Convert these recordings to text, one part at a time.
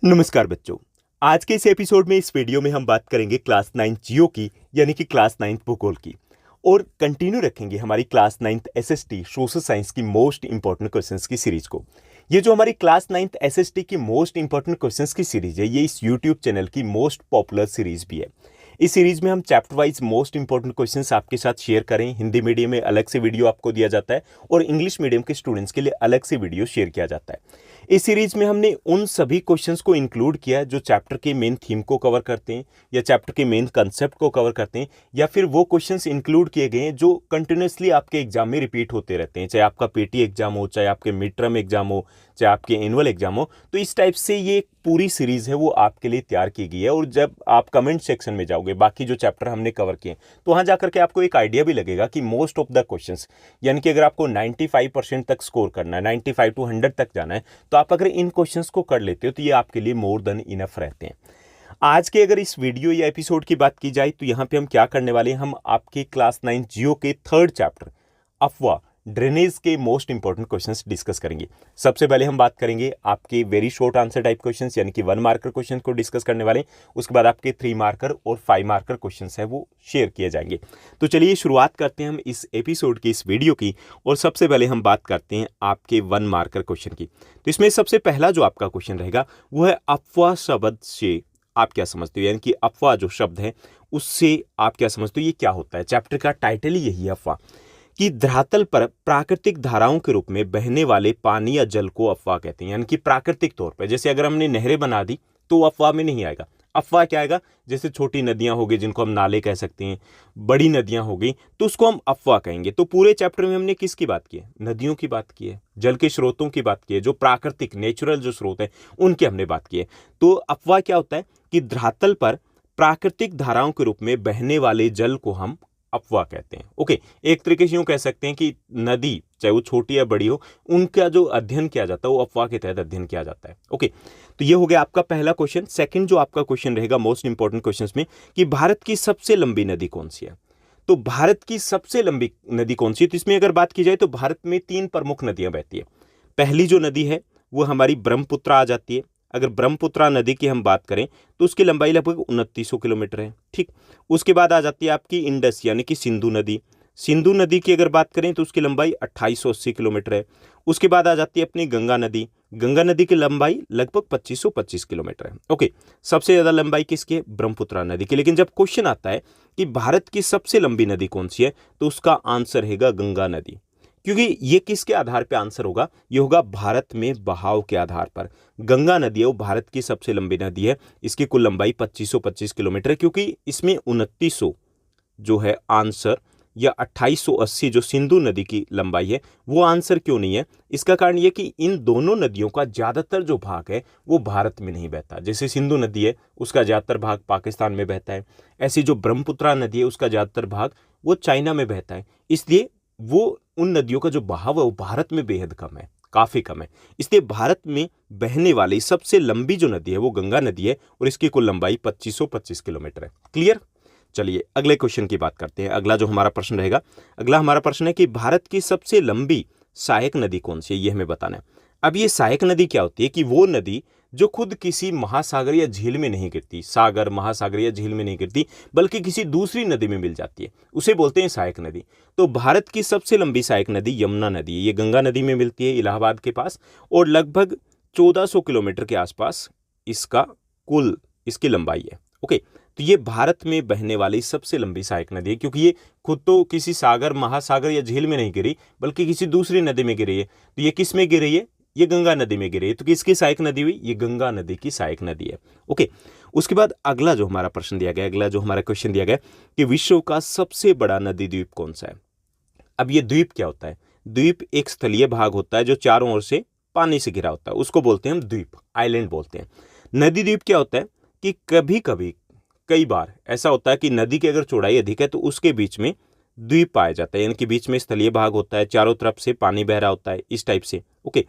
नमस्कार बच्चों। आज के इस एपिसोड में इस वीडियो में हम बात करेंगे क्लास 9 जियो की यानी कि क्लास 9 भूगोल की और कंटिन्यू रखेंगे हमारी क्लास 9 एसएसटी सोशल साइंस की मोस्ट इंपॉर्टेंट क्वेश्चंस की सीरीज को। ये जो हमारी क्लास 9 एसएसटी की मोस्ट इंपॉर्टेंट क्वेश्चंस की सीरीज है, ये इस यूट्यूब चैनल की मोस्ट पॉपुलर सीरीज भी है। इस सीरीज में हम chapter wise most important questions आपके साथ शेयर करें। हिंदी मीडियम में अलग से वीडियो आपको दिया जाता है और इंग्लिश मीडियम के स्टूडेंट्स के लिए अलग से वीडियो शेयर किया जाता है। इस सीरीज में हमने उन सभी क्वेश्चंस को इंक्लूड किया जो चैप्टर के मेन थीम को कवर करते हैं या चैप्टर के मेन कंसेप्ट को कवर करते हैं, या फिर वो क्वेश्चंस इंक्लूड किए गए हैं जो कंटिन्यूसली आपके एग्जाम में रिपीट होते रहते हैं, चाहे आपका पीटी एग्जाम हो, चाहे आपके मिड टर्म एग्जाम हो, चाहे आपके एनुअल एग्जाम हो। तो इस टाइप से ये पूरी सीरीज है वो आपके लिए तैयार की गई है। और जब आप कमेंट सेक्शन में जाओगे बाकी जो चैप्टर हमने कवर किए तो वहां जाकर के आपको एक आइडिया भी लगेगा कि मोस्ट ऑफ द क्वेश्चंस, यानी कि अगर आपको 95% तक स्कोर करना है, 95 to 100 तक जाना है, तो आप अगर इन क्वेश्चंस को कर लेते हो तो ये आपके लिए मोर देन इनफ रहते हैं। आज के अगर इस वीडियो या एपिसोड की बात की जाए तो यहाँ पे हम क्या करने वाले हैं, हम आपके क्लास 9 जियो के थर्ड चैप्टर अफवाह ड्रेनेज के मोस्ट इंपॉर्टेंट क्वेश्चंस डिस्कस करेंगे। सबसे पहले हम बात करेंगे आपके very short answer type questions, यानी कि 1 मार्कर क्वेश्चन को डिस्कस करने वाले हैं। उसके बाद आपके 3 मार्कर और 5 मार्कर क्वेश्चंस है वो शेयर किए जाएंगे। तो चलिए शुरुआत करते हैं हम इस एपिसोड की, इस वीडियो की। और सबसे पहले हम बात करते हैं आपके 1 मार्कर क्वेश्चन की। तो इसमें सबसे पहला जो आपका क्वेश्चन रहेगा वो है अफवाह शब्द से आप क्या समझते हो, यानी कि अफवाह जो शब्द है उससे आप क्या समझते हो, ये क्या होता है। चैप्टर का टाइटल ही यही है अफवाह, कि धरातल पर प्राकृतिक धाराओं के रूप में बहने वाले पानी या जल को अफवाह कहते हैं। यानी कि प्राकृतिक तौर पर, जैसे अगर हमने नहरें बना दी तो अफवाह में नहीं आएगा। अफवाह क्या आएगा, जैसे छोटी नदियां हो गई जिनको हम नाले कह सकते हैं, बड़ी नदियां हो गई तो उसको हम अफवाह कहेंगे। तो पूरे चैप्टर में हमने किसकी बात की है, नदियों की बात की है, जल के स्रोतों की बात की है, जो प्राकृतिक नेचुरल जो स्रोत है उनकी हमने बात की है। तो अफवाह क्या होता है कि धरातल पर प्राकृतिक धाराओं के रूप में बहने वाले जल को हम अफवाह कहते हैं। ओके, एक तरीके से यूं कह सकते हैं कि नदी चाहे वो छोटी या बड़ी हो, उनका जो अध्ययन किया जाता है वो अफवाह के तहत अध्ययन किया जाता है। ओके, तो ये हो गया आपका पहला क्वेश्चन। सेकंड जो आपका क्वेश्चन रहेगा मोस्ट इंपॉर्टेंट क्वेश्चंस में, कि भारत की सबसे लंबी नदी कौन सी है। तो भारत की सबसे लंबी नदी कौन सी है, तो इसमें अगर बात की जाए तो भारत में 3 प्रमुख नदियां बहती है। पहली जो नदी है वो हमारी ब्रह्मपुत्र आ जाती है। अगर ब्रह्मपुत्र नदी की हम बात करें तो उसकी लंबाई लगभग 2900 किलोमीटर है। ठीक, उसके बाद आ जाती है आपकी इंडस यानी कि सिंधु नदी। सिंधु नदी की अगर बात करें तो उसकी लंबाई 2880 किलोमीटर है। उसके बाद आ जाती है अपनी गंगा नदी। गंगा नदी की लंबाई लगभग 2525 किलोमीटर है। ओके, सबसे ज्यादा लंबाई किसकी है, ब्रह्मपुत्र नदी की। लेकिन जब क्वेश्चन आता है कि भारत की सबसे लंबी नदी कौन सी है, तो उसका आंसर रहेगा गंगा नदी। क्योंकि ये किसके आधार पे आंसर होगा, ये होगा भारत में बहाव के आधार पर। गंगा नदी है वो भारत की सबसे लंबी नदी है। इसकी कुल लंबाई 2525 किलोमीटर है, क्योंकि इसमें 2900 जो है आंसर, या 2880 जो सिंधु नदी की लंबाई है वो आंसर क्यों नहीं है। इसका कारण यह कि इन दोनों नदियों का ज्यादातर जो भाग है वो भारत में नहीं बहता। जैसे सिंधु नदी है उसका ज्यादातर भाग पाकिस्तान में बहता है, ऐसी जो ब्रह्मपुत्र नदी है उसका ज्यादातर भाग वो चाइना में बहता है। इसलिए वो उन नदियों का जो बहाव है वो भारत में बेहद कम है, काफी कम है। इसलिए भारत में बहने वाली सबसे लंबी जो नदी है वो गंगा नदी है और इसकी कुल लंबाई 2525 किलोमीटर है। क्लियर। चलिए अगले क्वेश्चन की बात करते हैं। अगला जो हमारा प्रश्न रहेगा, अगला हमारा प्रश्न है कि भारत की सबसे लंबी सहायक नदी कौन सी है, ये हमें बताना है। अब ये सहायक नदी क्या होती है कि वो नदी जो खुद किसी महासागर या झील में नहीं गिरती, सागर महासागर या झील में नहीं गिरती, बल्कि किसी दूसरी नदी में मिल जाती है, उसे बोलते हैं सहायक नदी। तो भारत की सबसे लंबी सहायक नदी यमुना नदी है। ये गंगा नदी में मिलती है इलाहाबाद के पास, और लगभग 1400 किलोमीटर के आसपास इसका कुल इसकी लंबाई है। ओके, तो ये भारत में बहने वाली सबसे लंबी सहायक नदी है, क्योंकि ये खुद तो किसी सागर महासागर या झील में नहीं गिरी बल्कि किसी दूसरी नदी में गिरी है। तो ये किस में गिर रही है, ये गंगा नदी में गिरी है। तो किसकी सहायक नदी हुई, ये गंगा नदी की सहायक नदी है। ओके, उसके बाद अगला जो हमारा प्रश्न दिया गया, अगला जो हमारा क्वेश्चन दिया गया कि विश्व का सबसे बड़ा नदी द्वीप कौन सा है। अब ये द्वीप क्या होता है, द्वीप एक स्थलीय भाग होता है जो चारों ओर से पानी से घिरा होता है, उसको बोलते हैं हम द्वीप, आइलैंड बोलते हैं। नदी द्वीप क्या होता है कि कभी कभी कई बार ऐसा होता है कि नदी की अगर चौड़ाई अधिक है तो उसके बीच में द्वीप पाया जाता है, यानी कि बीच में स्थलीय भाग होता है, चारों तरफ से पानी बह रहा होता है, इस टाइप से। ओके,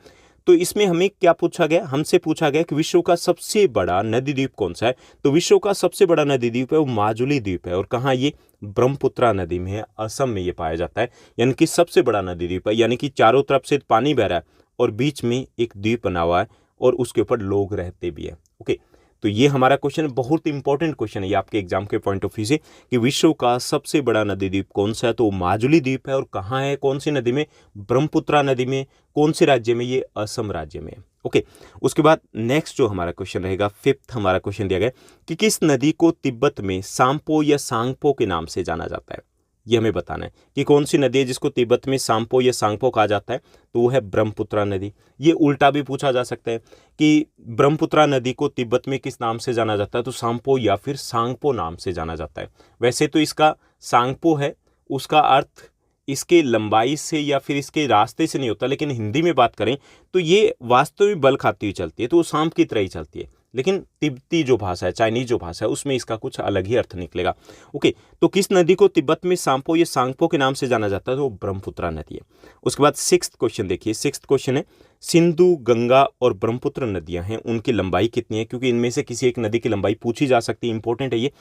तो इसमें हमें क्या पूछा गया, हमसे पूछा गया कि विश्व का सबसे बड़ा नदी द्वीप कौन सा है। तो विश्व का सबसे बड़ा नदी द्वीप है वो माजुली द्वीप है। और कहाँ, ये ब्रह्मपुत्र नदी में है, असम में ये पाया जाता है। यानी कि सबसे बड़ा नदी द्वीप है, यानी कि चारों तरफ से पानी बह रहा है और बीच में एक द्वीप बना हुआ है और उसके ऊपर लोग रहते भी हैं। ओके, तो ये हमारा क्वेश्चन बहुत इंपॉर्टेंट क्वेश्चन है ये आपके एग्जाम के पॉइंट ऑफ व्यू से कि विश्व का सबसे बड़ा नदी द्वीप कौन सा है, तो माजुली द्वीप है। और कहाँ है, कौन सी नदी में, ब्रह्मपुत्रा नदी में। कौन से राज्य में, ये असम राज्य में है। ओके, उसके बाद नेक्स्ट जो हमारा क्वेश्चन रहेगा, फिफ्थ हमारा क्वेश्चन दिया गया कि किस नदी को तिब्बत में सांपो या सांगपो के नाम से जाना जाता है। ये हमें बताना है कि कौन सी नदी है जिसको तिब्बत में सांपो या सांगपो कहा जाता है, तो वो है ब्रह्मपुत्रा नदी। ये उल्टा भी पूछा जा सकता है कि ब्रह्मपुत्रा नदी को तिब्बत में किस नाम से जाना जाता है, तो सांपो या फिर सांगपो नाम से जाना जाता है। वैसे तो इसका सांगपो है, उसका अर्थ इसके लंबाई से या फिर इसके रास्ते से नहीं होता, लेकिन हिंदी में बात करें तो ये वास्तविक बल खाती हुई चलती है, तो वो सांप की तरह ही चलती है। लेकिन तिब्बती जो भाषा है, चाइनीज जो भाषा है, उसमें इसका कुछ अलग ही अर्थ निकलेगा। ओके, तो किस नदी को तिब्बत में सांपो या सांगपो के नाम से जाना जाता है, तो ब्रह्मपुत्रा नदी है। उसके बाद सिक्स्थ क्वेश्चन देखिए, सिक्स्थ क्वेश्चन है सिंधु, गंगा और ब्रह्मपुत्र नदियां हैं, उनकी लंबाई कितनी है, क्योंकि इनमें से किसी एक नदी की लंबाई पूछी जा सकती है, इंपॉर्टेंट है ये।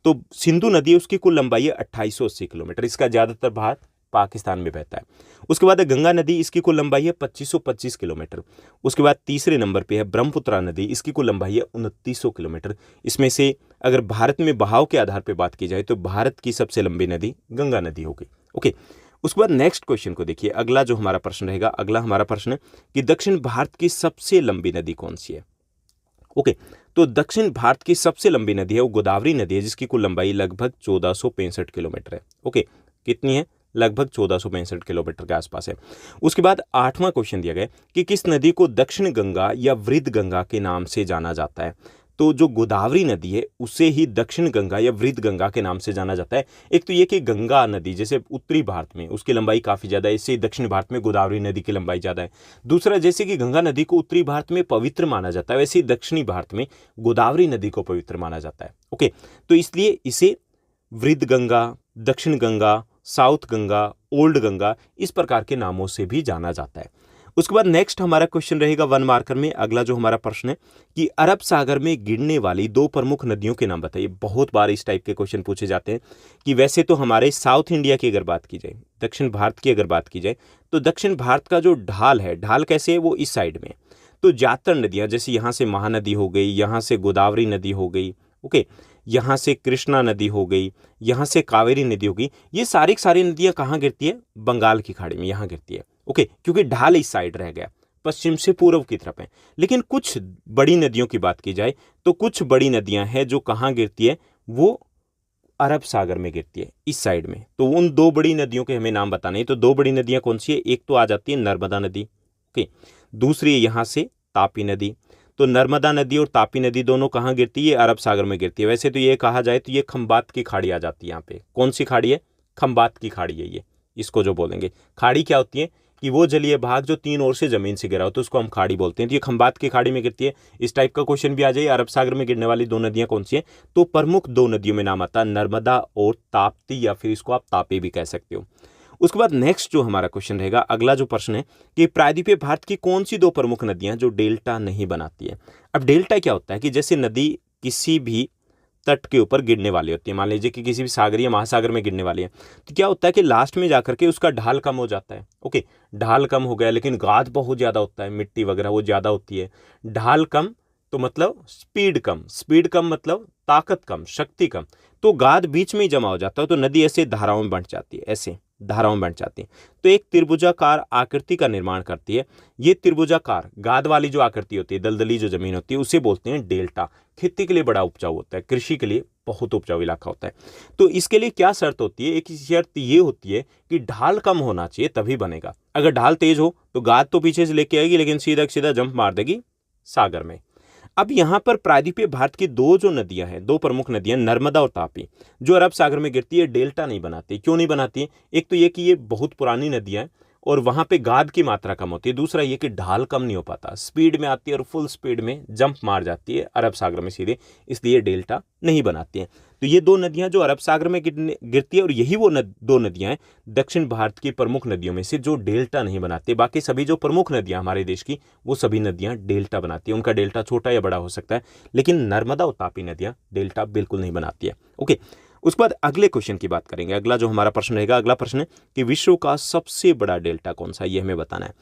तो सिंधु नदी है, उसकी कुल लंबाई है 2880 किलोमीटर, इसका ज्यादातर भाग पाकिस्तान में बहता है। उसके बाद है गंगा नदी, इसकी कुल लंबाई है 2525 किलोमीटर। उसके बाद तीसरे नंबर पे है ब्रह्मपुत्रा नदी, इसकी कुल लंबाई है 2900 किलोमीटर। इसमें से अगर भारत में बहाव के आधार पर बात की जाए तो भारत की सबसे लंबी नदी गंगा नदी होगी। ओके, उसके बाद नेक्स्ट क्वेश्चन को देखिए, अगला जो हमारा प्रश्न रहेगा, अगला हमारा प्रश्न है कि दक्षिण भारत की सबसे लंबी नदी कौन सी है। ओके, तो दक्षिण भारत की सबसे लंबी नदी है वो गोदावरी नदी है, जिसकी कुल लंबाई लगभग 1465 किलोमीटर है। ओके, कितनी है, लगभग 1465 किलोमीटर के आसपास है। उसके बाद आठवां क्वेश्चन दिया गया कि किस नदी को दक्षिण गंगा या वृद्ध गंगा के नाम से जाना जाता है। तो जो गोदावरी नदी है उसे ही दक्षिण गंगा या वृद्ध गंगा के नाम से जाना जाता है। एक तो ये कि गंगा नदी जैसे उत्तरी भारत में उसकी लंबाई काफ़ी ज़्यादा है, इससे दक्षिण भारत में गोदावरी नदी की लंबाई ज़्यादा है। दूसरा, जैसे कि गंगा नदी को उत्तरी भारत में पवित्र माना जाता है, वैसे ही दक्षिणी भारत में गोदावरी नदी को पवित्र माना जाता है। ओके, तो इसलिए इसे वृद्ध गंगा, दक्षिण गंगा, साउथ गंगा, ओल्ड गंगा, इस प्रकार के नामों से भी जाना जाता है। उसके बाद नेक्स्ट हमारा क्वेश्चन रहेगा 1 मार्कर में, अगला जो हमारा प्रश्न है कि अरब सागर में गिरने वाली 2 प्रमुख नदियों के नाम बताइए। बहुत बार इस टाइप के क्वेश्चन पूछे जाते हैं कि वैसे तो हमारे साउथ इंडिया की अगर बात की जाए, दक्षिण भारत की अगर बात की जाए, तो दक्षिण भारत का जो ढाल है, ढाल कैसे है, वो इस साइड में। तो ज्यादातर नदियाँ, जैसे यहाँ से महानदी हो गई, यहाँ से गोदावरी नदी हो गई, ओके, यहाँ से कृष्णा नदी हो गई, यहाँ से कावेरी नदी हो गई, ये सारी नदियाँ कहाँ गिरती है, बंगाल की खाड़ी में, यहाँ गिरती है। ओके, क्योंकि ढाल इस साइड रह गया, पश्चिम से पूर्व की तरफ है। लेकिन कुछ बड़ी नदियों की बात की जाए तो कुछ बड़ी नदियां हैं जो कहाँ गिरती है, वो अरब सागर में गिरती है, इस साइड में। तो उन 2 बड़ी नदियों के हमें नाम बताने हैं। तो 2 बड़ी नदियां कौन सी है, एक तो आ जाती है नर्मदा नदी, ओके, दूसरी है यहाँ से तापी नदी। तो नर्मदा नदी और तापी नदी दोनों कहाँ गिरती है, अरब सागर में गिरती है। वैसे तो ये कहा जाए तो ये खंबात की खाड़ी आ जाती है यहाँ पे। कौन सी खाड़ी है, खंबात की खाड़ी है ये, इसको जो बोलेंगे। खाड़ी क्या होती है कि वो जलीय भाग जो 3 ओर से जमीन से गिरा हो, तो उसको हम खाड़ी बोलते हैं। तो ये खंबात की खाड़ी में गिरती है। इस टाइप का क्वेश्चन भी आ जाए, अरब सागर में गिरने वाली 2 नदियां कौन सी हैं, तो प्रमुख 2 नदियों में नाम आता है नर्मदा और ताप्ती, या फिर इसको आप तापी भी कह सकते हो। उसके बाद नेक्स्ट जो हमारा क्वेश्चन रहेगा, अगला जो प्रश्न है कि प्रायद्वीपीय भारत की कौन सी 2 प्रमुख नदियां जो डेल्टा नहीं बनाती है। अब डेल्टा क्या होता है कि जैसे नदी किसी भी तट के ऊपर गिरने वाली होती है, मान लीजिए कि किसी भी सागर या महासागर में गिरने वाली है, तो क्या होता है कि लास्ट में जाकर के उसका ढाल कम हो जाता है। ओके, ढाल कम हो गया, लेकिन गाद बहुत ज़्यादा होता है, मिट्टी वगैरह वो ज़्यादा होती है। ढाल कम तो मतलब स्पीड कम, स्पीड कम मतलब ताकत कम, शक्ति कम, तो गाद बीच में ही जमा हो जाता है, तो नदी ऐसे धाराओं में बंट जाती है, ऐसे धाराओं में बंट जाती है। तो एक त्रिभुजाकार आकृति का निर्माण करती है। ये त्रिभुजाकार गाद वाली जो आकृति होती है, दलदली जो जमीन होती है, उसे बोलते हैं डेल्टा। खेती के लिए बड़ा उपजाऊ होता है, कृषि के लिए बहुत उपजाऊ इलाका होता है। तो इसके लिए क्या शर्त होती है, एक शर्त ये होती है कि ढाल कम होना चाहिए तभी बनेगा। अगर ढाल तेज हो तो गाद तो पीछे से लेके आएगी, लेकिन सीधा सीधा जंप मार देगी सागर में। अब यहाँ पर प्रायद्वीपीय भारत की 2 जो नदियां हैं, 2 प्रमुख नदियां, नर्मदा और तापी, जो अरब सागर में गिरती है, डेल्टा नहीं बनाती। क्यों नहीं बनाती है, एक तो ये कि ये बहुत पुरानी नदियां हैं और वहाँ पे गाद की मात्रा कम होती है। दूसरा ये कि ढाल कम नहीं हो पाता, स्पीड में आती है और फुल स्पीड में जंप मार जाती है अरब सागर में सीधे, इसलिए डेल्टा नहीं बनाती है। तो ये 2 नदियां जो अरब सागर में गिरती है, और यही वो 2 नदियां हैं दक्षिण भारत की प्रमुख नदियों में से जो डेल्टा नहीं बनाती। बाकी सभी जो प्रमुख नदियां हमारे देश की, वो सभी नदियां डेल्टा बनाती है। उनका डेल्टा छोटा या बड़ा हो सकता है, लेकिन नर्मदा और तापी नदियां डेल्टा बिल्कुल नहीं बनाती है। ओके, उसके बाद अगले क्वेश्चन की बात करेंगे। अगला जो हमारा प्रश्न रहेगा, अगला प्रश्न है कि विश्व का सबसे बड़ा डेल्टा कौन सा है, ये हमें बताना है।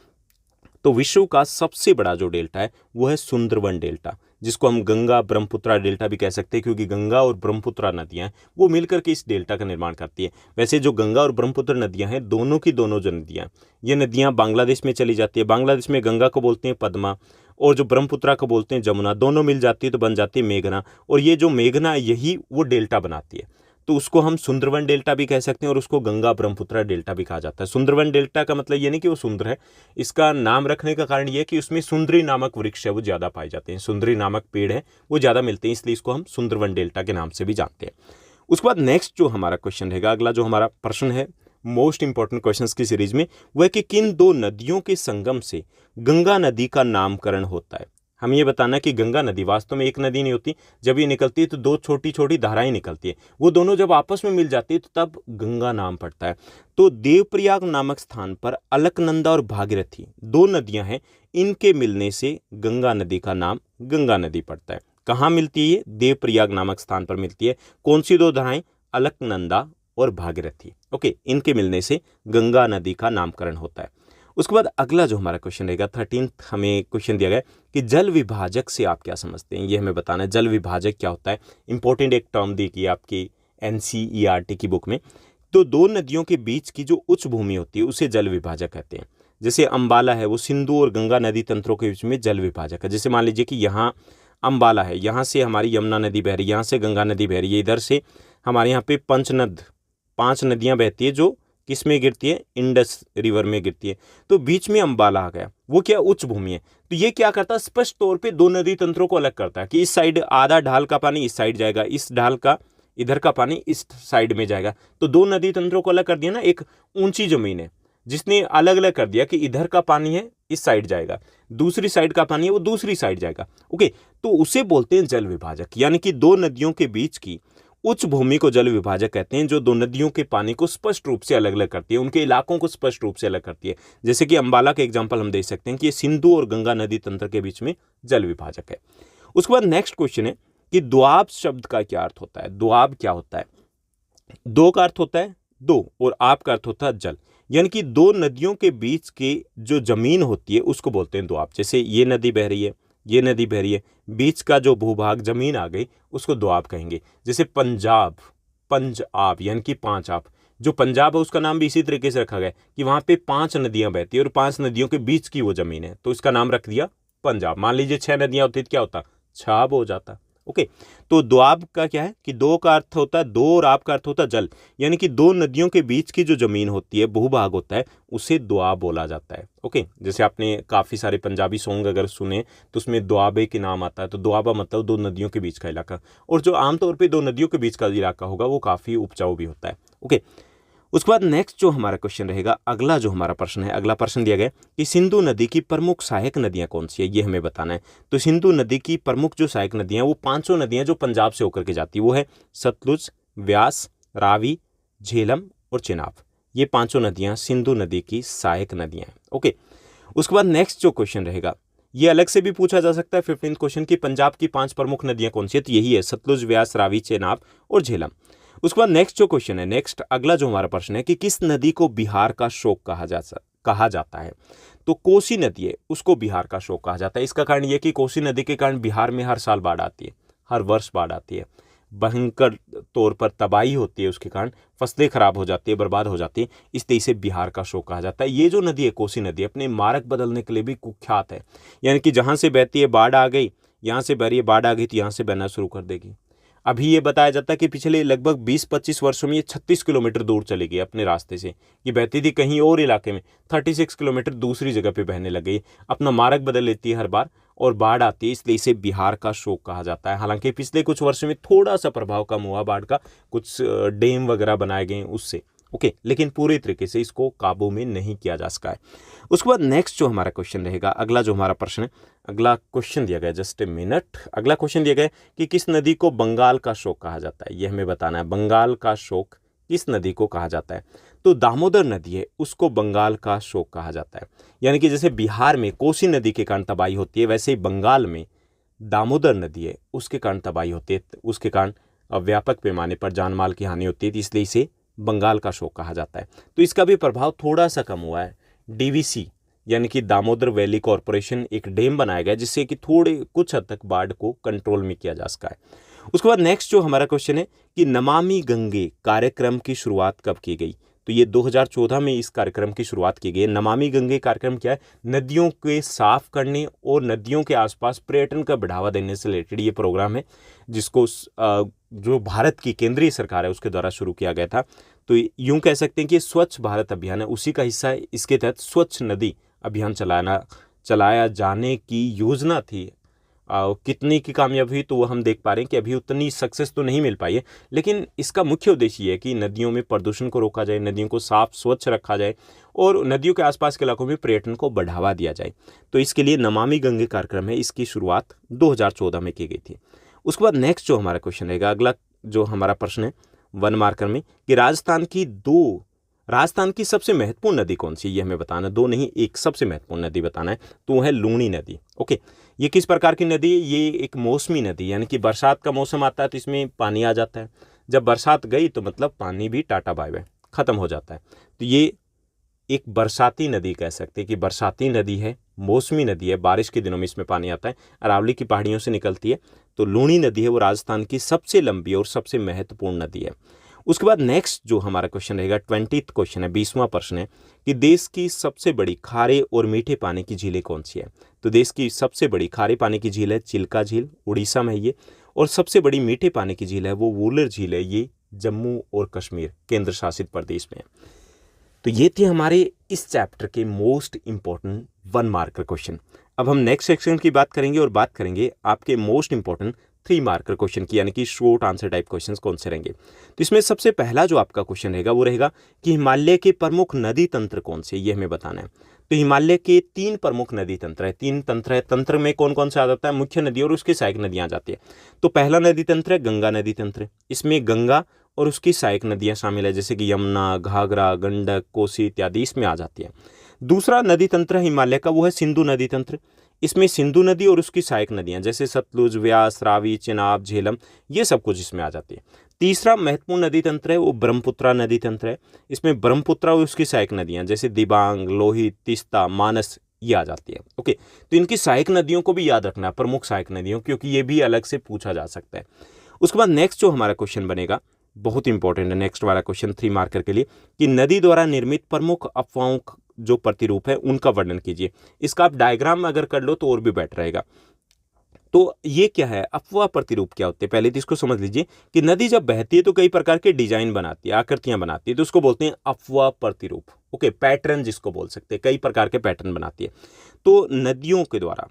तो विश्व का सबसे बड़ा जो डेल्टा है वो है सुंदरवन डेल्टा, जिसको हम गंगा ब्रह्मपुत्रा डेल्टा भी कह सकते हैं, क्योंकि गंगा और ब्रह्मपुत्रा नदियां हैं वो मिलकर के इस डेल्टा का निर्माण करती है। वैसे जो गंगा और ब्रह्मपुत्र नदियां हैं, दोनों की दोनों जो नदियां, ये नदियां बांग्लादेश में चली जाती है। बांग्लादेश में गंगा को बोलते हैं पद्मा, और जो ब्रह्मपुत्रा को बोलते हैं जमुना। दोनों मिल जाती है तो बन जाती है मेघना, और ये जो मेघना यही वो डेल्टा बनाती है। तो उसको हम सुंदरवन डेल्टा भी कह सकते हैं, और उसको गंगा ब्रह्मपुत्रा डेल्टा भी कहा जाता है। सुंदरवन डेल्टा का मतलब ये नहीं कि वो सुंदर है, इसका नाम रखने का कारण ये है कि उसमें सुंदरी नामक वृक्ष है वो ज़्यादा पाए जाते हैं, सुंदरी नामक पेड़ है वो ज़्यादा मिलते हैं, इसलिए इसको हम सुंदरवन डेल्टा के नाम से भी जानते हैं। उसके बाद नेक्स्ट जो हमारा क्वेश्चन रहेगा, अगला जो हमारा प्रश्न है मोस्ट इंपॉर्टेंट क्वेश्चंस की सीरीज में, वह कि किन दो नदियों के संगम से गंगा नदी का नामकरण होता है। हम ये बताना कि गंगा नदी वास्तव में एक नदी नहीं होती, जब ये निकलती है तो दो छोटी छोटी धाराएं निकलती है, वो दोनों जब आपस में मिल जाती है तो तब गंगा नाम पड़ता है। तो देवप्रयाग नामक स्थान पर अलकनंदा और भागीरथी दो नदियां हैं, इनके मिलने से गंगा नदी का नाम गंगा नदी पड़ता है। कहाँ मिलती है? देवप्रयाग नामक स्थान पर मिलती है। कौन सी दो धाराएं? अलकनंदा और भागीरथी। ओके, इनके मिलने से गंगा नदी का नामकरण होता है। उसके बाद अगला जो हमारा क्वेश्चन रहेगा 13th, हमें क्वेश्चन दिया गया कि जल विभाजक से आप क्या समझते हैं, ये हमें बताना है। जल विभाजक क्या होता है? इंपॉर्टेंट एक टर्म दी गई आपकी NCERT की बुक में। तो दो नदियों के बीच की जो उच्च भूमि होती है उसे जल विभाजक कहते हैं। जैसे अंबाला है, वो सिंधु और गंगा नदी तंत्रों के बीच में जल विभाजक है। जैसे मान लीजिए कि यहाँ अंबाला है, यहाँ से हमारी यमुना नदी बह रही है, यहाँ से गंगा नदी बह रही है, इधर से हमारे यहाँ पे पंचनद 5 नदियाँ बहती है जो किस में गिरती है? इंडस रिवर में गिरती है। तो बीच में अंबाला आ गया, वो क्या? उच्च भूमि है। तो ये क्या करता है? स्पष्ट तौर पे दो नदी तंत्रों को अलग करता है कि इस साइड आधा ढाल का पानी इस साइड जाएगा, इस ढाल का इधर का पानी इस साइड में जाएगा। तो दो नदी तंत्रों को अलग कर दिया ना। एक ऊंची जमीन है जिसने अलग अलग कर दिया कि इधर का पानी है इस साइड जाएगा, दूसरी साइड का पानी है वो दूसरी साइड जाएगा। ओके, तो उसे बोलते हैं जल विभाजक, यानी कि दो नदियों के बीच की उच्च भूमि को जल विभाजक कहते हैं, जो दो नदियों के पानी को स्पष्ट रूप से अलग अलग करती है, उनके इलाकों को स्पष्ट रूप से अलग करती है। जैसे कि अंबाला का एग्जांपल हम दे सकते हैं कि ये सिंधु और गंगा नदी तंत्र के बीच में जल विभाजक है। उसके बाद नेक्स्ट क्वेश्चन है कि द्वाब शब्द का क्या अर्थ होता है? द्वाब क्या होता है? दो का अर्थ होता है दो, और आप का अर्थ होता है जल, यानी कि दो नदियों के बीच की जो जमीन होती है उसको बोलते हैं द्वाब। जैसे ये नदी बह रही है, ये नदी बह रही है, बीच का जो भूभाग जमीन आ गई उसको द्वाब कहेंगे। जैसे पंजाब, पंजाब यानी कि 5 आप, जो पंजाब है उसका नाम भी इसी तरीके से रखा गया कि वहां पे 5 नदियां बहती है और 5 नदियों के बीच की वो जमीन है, तो इसका नाम रख दिया पंजाब। मान लीजिए 6 नदियां होती तो क्या होता? छाब हो जाता। ओके, तो द्वाब का क्या है कि दो का अर्थ होता है दो और आप का अर्थ होता है जल, यानी कि दो नदियों के बीच की जो जमीन होती है, भूभाग होता है, उसे द्वाब बोला जाता है। ओके, जैसे आपने काफ़ी सारे पंजाबी सॉन्ग अगर सुने तो उसमें द्वाबे के नाम आता है, तो द्वाबा मतलब दो नदियों के बीच का इलाका, और जो आमतौर पर दो नदियों के बीच का इलाका होगा वो काफ़ी उपजाऊ भी होता है। ओके, उसके बाद नेक्स्ट जो हमारा क्वेश्चन रहेगा, अगला जो हमारा प्रश्न है, अगला प्रश्न दिया गया कि सिंधु नदी की प्रमुख सहायक नदियां कौन सी है, ये हमें बताना है। तो सिंधु नदी की प्रमुख जो सहायक नदियां वो 5 नदियां जो पंजाब से होकर के जाती है, वो है सतलुज, व्यास, रावी, झेलम और चेनाब। ये 5 नदियां सिंधु नदी की सहायक नदियां हैं। ओके, उसके बाद नेक्स्ट जो क्वेश्चन रहेगा, ये अलग से भी पूछा जा सकता है 15th क्वेश्चन की पंजाब की 5 प्रमुख नदियां कौन सी है, तो यही है सतलुज, व्यास, रावी, चेनाब और झेलम। उसके बाद नेक्स्ट जो क्वेश्चन है, नेक्स्ट अगला जो हमारा प्रश्न है कि किस नदी को बिहार का शोक कहा जाता है। तो कोसी नदी है उसको बिहार का शोक कहा जाता है। इसका कारण यह कि कोसी नदी के कारण बिहार में हर साल बाढ़ आती है, हर वर्ष बाढ़ आती है, भयंकर तौर पर तबाही होती है, उसके कारण फसलें खराब हो जाती है, बर्बाद हो जाती है, इसलिए इसे बिहार का शोक कहा जाता है। ये जो नदी है कोसी नदी अपने मार्ग बदलने के लिए भी कुख्यात है, यानी कि जहाँ से बहती है बाढ़ आ गई, यहाँ से बह रही है बाढ़ आ गई तो यहाँ से बहना शुरू कर देगी। अभी ये बताया जाता है कि पिछले लगभग 20-25 वर्षों में ये 36 किलोमीटर दूर चली गई अपने रास्ते से, ये बहती थी कहीं और इलाके में, 36 किलोमीटर दूसरी जगह पे बहने लग गई, अपना मार्ग बदल लेती है हर बार और बाढ़ आती है, इसलिए इसे बिहार का शोक कहा जाता है। हालांकि पिछले कुछ वर्षों में थोड़ा सा प्रभाव कम हुआ बाढ़ का, कुछ डैम वगैरह बनाए गए उससे, ओके, लेकिन पूरे तरीके से इसको काबू में नहीं किया जा सका है। उसके बाद नेक्स्ट जो हमारा क्वेश्चन रहेगा, अगला जो हमारा प्रश्न है, अगला क्वेश्चन दिया गया, जस्ट ए मिनट, अगला क्वेश्चन दिया गया कि किस नदी को बंगाल का शोक कहा जाता है, ये हमें बताना है। बंगाल का शोक किस नदी को कहा जाता है? तो दामोदर नदी है उसको बंगाल का शोक कहा जाता है। यानी कि जैसे बिहार में कोसी नदी के कारण तबाही होती है, वैसे ही बंगाल में दामोदर नदी है उसके कारण तबाही होती है, उसके कारण व्यापक पैमाने पर जान माल की हानि होती है, इसलिए इसे बंगाल का शोक कहा जाता है। तो इसका भी प्रभाव थोड़ा सा कम हुआ है, डीवीसी यानी कि दामोदर वैली कॉरपोरेशन एक डैम बनाया गया जिससे कि थोड़े कुछ हद तक बाढ़ को कंट्रोल में किया जा सका है। उसके बाद नेक्स्ट जो हमारा क्वेश्चन है कि नमामि गंगे कार्यक्रम की शुरुआत कब की गई? तो ये 2014 में इस कार्यक्रम की शुरुआत की गई है। नमामि गंगे कार्यक्रम क्या है? नदियों के साफ करने और नदियों के आसपास पर्यटन का बढ़ावा देने से रिलेटेड ये प्रोग्राम है, जिसको जो भारत की केंद्रीय सरकार है उसके द्वारा शुरू किया गया था। तो यूं कह सकते हैं कि स्वच्छ भारत अभियान है, उसी का हिस्सा है। इसके तहत स्वच्छ नदी अभियान चलाया जाने की योजना थी। कितनी की कामयाबी हुई तो वो हम देख पा रहे हैं कि अभी उतनी सक्सेस तो नहीं मिल पाई है, लेकिन इसका मुख्य उद्देश्य ये है कि नदियों में प्रदूषण को रोका जाए, नदियों को साफ स्वच्छ रखा जाए और नदियों के आसपास के इलाकों में पर्यटन को बढ़ावा दिया जाए। तो इसके लिए नमामि गंगे कार्यक्रम है, इसकी शुरुआत 2014 में की गई थी। उसके बाद नेक्स्ट जो हमारा क्वेश्चन रहेगा, अगला जो हमारा प्रश्न है 1 मार्कर में, कि राजस्थान की सबसे महत्वपूर्ण नदी कौन सी है? ये हमें बताना, 2 नहीं, एक सबसे महत्वपूर्ण नदी बताना है, तो वो है लूणी नदी। ओके, ये किस प्रकार की नदी है? ये एक मौसमी नदी, यानी कि बरसात का मौसम आता है तो इसमें पानी आ जाता है। जब बरसात गई तो मतलब पानी भी टाटा बाय बाय खत्म हो जाता है। तो ये एक बरसाती नदी कह सकते हैं कि बरसाती नदी है, मौसमी नदी है, बारिश के दिनों में इसमें पानी आता है, अरावली की पहाड़ियों से निकलती है। तो लूणी नदी है वो राजस्थान की सबसे लंबी और सबसे महत्वपूर्ण नदी है। उसके बाद नेक्स्ट जो हमारा क्वेश्चन रहेगा 20th क्वेश्चन है, 20वां प्रश्न है कि देश की सबसे बड़ी खारे और मीठे पानी की झीलें कौन सी है? तो देश की सबसे बड़ी खारे पानी की झील है चिल्का झील, उड़ीसा में है ये, और सबसे बड़ी मीठे पानी की झील है वो वूलर झील है, ये जम्मू और कश्मीर केंद्र शासित प्रदेश में है। तो ये थे हमारे इस चैप्टर के मोस्ट इंपॉर्टेंट 1 मार्कर क्वेश्चन। अब हम नेक्स्ट सेक्शन की बात करेंगे और बात करेंगे आपके मोस्ट इंपॉर्टेंट 3 मार्कर क्वेश्चन की, यानी कि शॉर्ट आंसर टाइप क्वेश्चंस कौन से रहेंगे। तो इसमें सबसे पहला जो आपका क्वेश्चन रहेगा वो रहेगा कि हिमालय के प्रमुख नदी तंत्र कौन से, ये हमें बताना है। तो हिमालय के 3 प्रमुख नदी तंत्र है, 3 तंत्र है। तंत्र में कौन कौन सा आ जाता है? मुख्य नदी और उसकी सहायक नदियां आ जाती है। तो पहला नदी तंत्र है गंगा नदी तंत्र, इसमें गंगा और उसकी सहायक नदियां शामिल है, जैसे कि यमुना, घाघरा, गंडक, कोसी इत्यादि इसमें आ जाती है। दूसरा नदी तंत्र है हिमालय का, वो है सिंधु नदी तंत्र, इसमें सिंधु नदी और उसकी सहायक नदियां जैसे सतलुज, व्यास, रावी, चिनाब, झेलम, ये सब कुछ इसमें आ जाती है। तीसरा महत्वपूर्ण नदी तंत्र है वो ब्रह्मपुत्रा नदी तंत्र है, इसमें ब्रह्मपुत्रा और उसकी सहायक नदियां जैसे दिबांग, लोहित, तीस्ता, मानस, ये आ जाती है। ओके, तो इनकी सहायक नदियों को भी याद रखना है, प्रमुख सहायक नदियों, क्योंकि ये भी अलग से पूछा जा सकता है। उसके बाद नेक्स्ट जो हमारा क्वेश्चन बनेगा बहुत इंपॉर्टेंट है, नेक्स्ट वाला क्वेश्चन 3 मार्कर के लिए, कि नदी द्वारा निर्मित प्रमुख अफवाहों जो प्रतिरूप है उनका वर्णन कीजिए। इसका आप डायग्राम अगर कर लो तो और भी बेटर रहेगा। तो ये क्या है, अफवाह प्रतिरूप क्या होते हैं? पहले तो इसको समझ लीजिए कि नदी जब बहती है तो कई प्रकार के डिजाइन बनाती है, आकृतियां बनाती है, तो उसको बोलते हैं अफवाह प्रतिरूप। ओके, पैटर्न जिसको बोल सकते हैं, कई प्रकार के पैटर्न बनाती है। तो नदियों के द्वारा,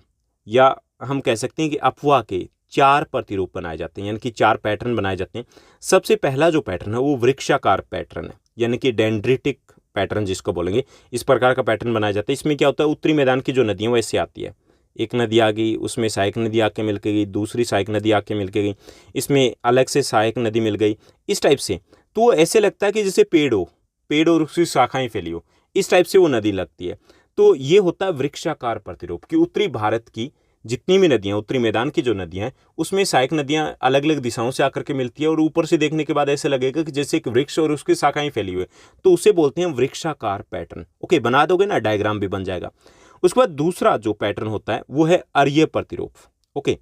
या हम कह सकते हैं कि अफवाह के 4 प्रतिरूप बनाए जाते हैं, यानी कि 4 पैटर्न बनाए जाते हैं। सबसे पहला जो पैटर्न है वो वृक्षाकार पैटर्न है, यानी कि डेंड्रिटिक पैटर्न जिसको बोलेंगे, इस प्रकार का पैटर्न बनाया जाता है। इसमें क्या होता है, उत्तरी मैदान की जो नदियां वैसे आती है, एक नदी आ गई, उसमें सहायक नदी आके मिल के गई, दूसरी सहायक नदी आके मिल के गई, इसमें अलग से सहायक नदी मिल गई, इस टाइप से। तो ऐसे लगता है कि जैसे पेड़ और उसकी शाखाएं फैली हो, इस टाइप से वो नदी लगती है। तो ये होता है वृक्षाकार प्रतिरूप कि उत्तरी भारत की जितनी भी नदियां, उत्तरी मैदान की जो नदियां हैं, उसमें सहायक नदियां अलग अलग दिशाओं से आकर के मिलती है और ऊपर से देखने के बाद ऐसे लगेगा कि जैसे एक वृक्ष और उसकी शाखाएं फैली हुई है, तो उसे बोलते हैं वृक्षाकार पैटर्न। ओके, बना दोगे ना, डायग्राम भी बन जाएगा। उसके बाद दूसरा जो पैटर्न होता है वो है अर्य प्रतिरूप। ओके,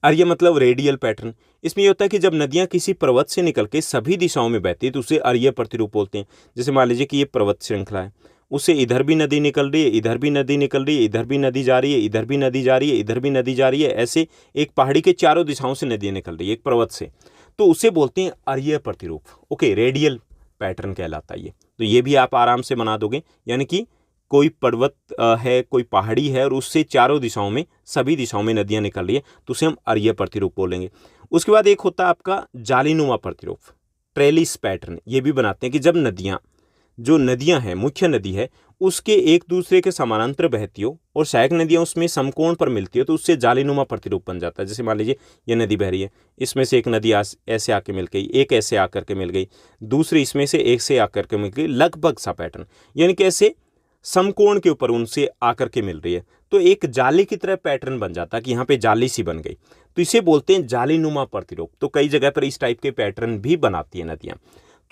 अर्य मतलब रेडियल पैटर्न। इसमें यह होता है कि जब नदियां किसी पर्वत से निकल के सभी दिशाओं में बहती है तो उसे अर्य प्रतिरूप बोलते हैं। जैसे मान लीजिए कि ये पर्वत श्रृंखला है, उससे इधर भी नदी निकल रही है, इधर भी नदी निकल रही है, इधर भी नदी जा रही है, इधर भी नदी जा रही है, इधर भी नदी जा रही है, ऐसे एक पहाड़ी के चारों दिशाओं से नदियां निकल रही है एक पर्वत से, तो उसे बोलते हैं अर्य प्रतिरूप। ओके, रेडियल पैटर्न कहलाता है ये। तो ये भी आप आराम से बना दोगे, यानी कि कोई पर्वत है, कोई पहाड़ी है और उससे चारों दिशाओं में, सभी दिशाओं में नदियां निकल रही है, तो उसे हम अर्य प्रतिरूप बोलेंगे। उसके बाद एक होता है आपका जालीनुमा प्रतिरूप, ट्रेलिस पैटर्न। ये भी बनाते हैं कि जब नदियां हैं, मुख्य नदी है, उसके एक दूसरे के समानांतर बहती हो और सहायक नदियां उसमें समकोण पर मिलती हो, तो उससे जालीनुमा प्रतिरूप बन जाता है। जैसे मान लीजिए ये नदी बह रही है, इसमें से एक नदी ऐसे आके मिल गई, एक ऐसे आकर के मिल गई, दूसरी इसमें से एक से आकर के मिल गई, लगभग सा पैटर्न, यानी कि ऐसे समकोण के ऊपर उनसे आकर के मिल रही है, तो एक जाली की तरह पैटर्न बन जाता है कि यहाँ पे जाली सी बन गई, तो इसे बोलते हैं जालीनुमा प्रतिरूप। तो कई जगह पर इस टाइप के पैटर्न भी बनाती है नदियां।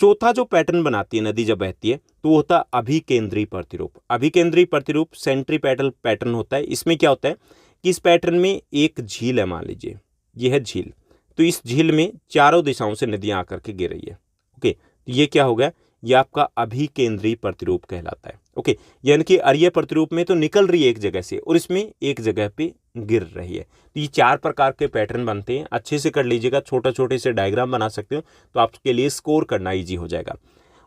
चौथा जो पैटर्न बनाती है नदी जब बहती है, तो होता अभिकेंद्री प्रतिरूप। अभिकेंद्री प्रतिरूप सेंट्रीपेटल पैटर्न होता है। इसमें क्या होता है कि इस पैटर्न में एक झील है, मान लीजिए ये है झील, तो इस झील में चारों दिशाओं से नदियां आकर के गिर रही है। ओके, तो ये क्या हो गया, ये आपका अभिकेंद्री प्रतिरूप कहलाता है। ओके, यानी कि अरीय प्रतिरूप में तो निकल रही है एक जगह से और इसमें एक जगह पे गिर रही है। तो ये 4 प्रकार के पैटर्न बनते हैं, अच्छे से कर लीजिएगा, छोटे छोटे से डायग्राम बना सकते हो तो आपके लिए स्कोर करना ईजी हो जाएगा।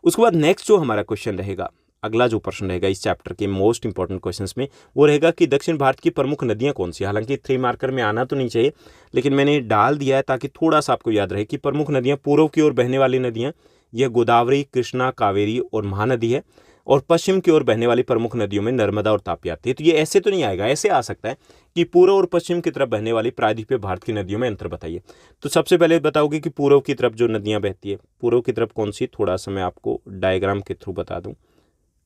उसके बाद नेक्स्ट जो हमारा क्वेश्चन रहेगा, अगला जो प्रश्न रहेगा इस चैप्टर के मोस्ट इंपॉर्टेंट क्वेश्चंस में, वो रहेगा कि दक्षिण भारत की प्रमुख नदियां कौन सी। हालांकि 3 मार्कर में आना तो नहीं चाहिए, लेकिन मैंने डाल दिया है ताकि थोड़ा सा आपको याद रहे कि प्रमुख नदियां, पूर्व की ओर बहने वाली नदियां, यह गोदावरी, कृष्णा, कावेरी और महानदी है। और पश्चिम की ओर बहने वाली प्रमुख नदियों में नर्मदा और तापी आती है। तो ये ऐसे तो नहीं आएगा, ऐसे आ सकता है कि पूर्व और पश्चिम की तरफ बहने वाली प्रायद्वीपीय भारत की नदियों में अंतर बताइए। तो सबसे पहले बताओगे कि पूर्व की तरफ जो नदियां बहती है, पूर्व की तरफ कौन सी, थोड़ा सा मैं आपको डायग्राम के थ्रू बता दूं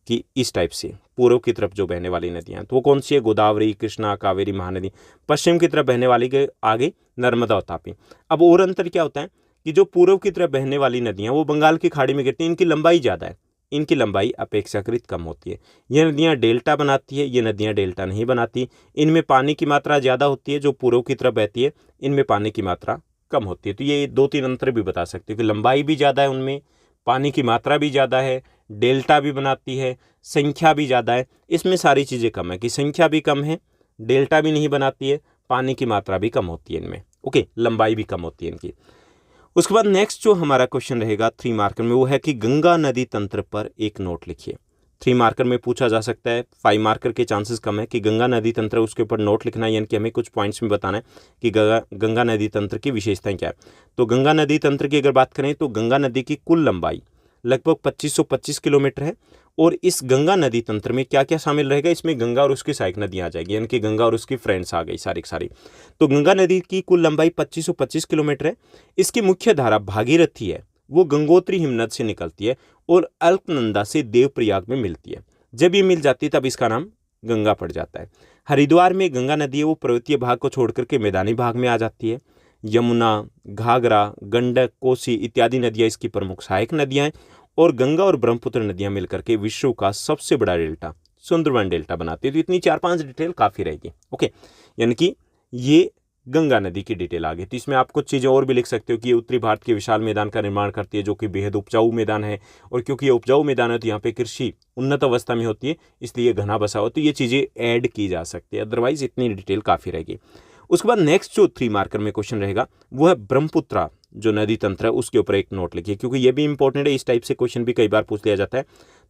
कि इस टाइप से पूर्व की तरफ जो बहने वाली नदियां तो वो कौन सी है, गोदावरी, कृष्णा, कावेरी, महानदी। पश्चिम की तरफ बहने वाली के आगे नर्मदा और तापी। अब और अंतर क्या होता है कि जो पूर्व की तरफ बहने वाली नदियां वो बंगाल की खाड़ी में गिरती हैं, इनकी लंबाई ज़्यादा है, इनकी लंबाई अपेक्षाकृत कम होती है। ये नदियां डेल्टा बनाती है, ये नदियां डेल्टा नहीं बनाती। इनमें पानी की मात्रा ज़्यादा होती है, जो पूर्व की तरफ बहती है इनमें पानी की मात्रा कम होती है। तो ये 2-3 अंतर भी बता सकते हो कि लंबाई भी ज़्यादा है उनमें, पानी की मात्रा भी ज़्यादा है, डेल्टा भी बनाती है, संख्या भी ज़्यादा है। इसमें सारी चीज़ें कम है कि संख्या भी कम है, डेल्टा भी नहीं बनाती है, पानी की मात्रा भी कम होती है इनमें। ओके, लंबाई भी कम होती है इनकी। उसके बाद नेक्स्ट जो हमारा क्वेश्चन रहेगा 3 मार्कर में, वो है कि गंगा नदी तंत्र पर एक नोट लिखिए। 3 मार्कर में पूछा जा सकता है, 5 मार्कर के चांसेस कम है कि गंगा नदी तंत्र, उसके ऊपर नोट लिखना है, यानी कि हमें कुछ पॉइंट्स में बताना है कि गंगा नदी तंत्र की विशेषताएं क्या है। तो गंगा नदी तंत्र की अगर बात करें तो गंगा नदी की कुल लंबाई लगभग 2525 किलोमीटर है। और इस गंगा नदी तंत्र में क्या क्या शामिल रहेगा, इसमें गंगा और उसकी सहायक नदियां आ जाएगी, यानी कि गंगा और उसकी फ्रेंड्स आ गई सारी की सारी। तो गंगा नदी की कुल लंबाई 2525 किलोमीटर है। इसकी मुख्य धारा भागीरथी है, वो गंगोत्री हिमनद से निकलती है और अलकनंदा से देवप्रयाग में मिलती है। जब ये मिल जाती है तब इसका नाम गंगा पड़ जाता है। हरिद्वार में गंगा नदी है वो पर्वतीय भाग को छोड़ करके मैदानी भाग में आ जाती है। यमुना, घाघरा, गंडक, कोसी इत्यादि नदियां इसकी प्रमुख सहायक नदियां हैं। और गंगा और ब्रह्मपुत्र नदियां मिलकर के विश्व का सबसे बड़ा डेल्टा सुंदरवन डेल्टा बनाती है। तो इतनी 4-5 डिटेल काफ़ी रहेगी। ओके, यानी कि ये गंगा नदी की डिटेल आ गई। तो इसमें आप कुछ चीज़ें और भी लिख सकते हो कि ये उत्तरी भारत के विशाल मैदान का निर्माण करती है, जो कि बेहद उपजाऊ मैदान है। और क्योंकि ये उपजाऊ मैदान है तो यहाँ पे कृषि उन्नत अवस्था में होती है, इसलिए घना बसा हो। तो ये चीज़ें ऐड की जा सकती है, अदरवाइज इतनी डिटेल काफ़ी रहेगी। उसके बाद नेक्स्ट जो 3 मार्कर में क्वेश्चन रहेगा वो है ब्रह्मपुत्रा जो नदी तंत्र है, उसके ऊपर एक नोट लिखिए, क्योंकि ये भी इंपॉर्टेंट है। इस टाइप से क्वेश्चन भी कई बार पूछ लिया जाता है।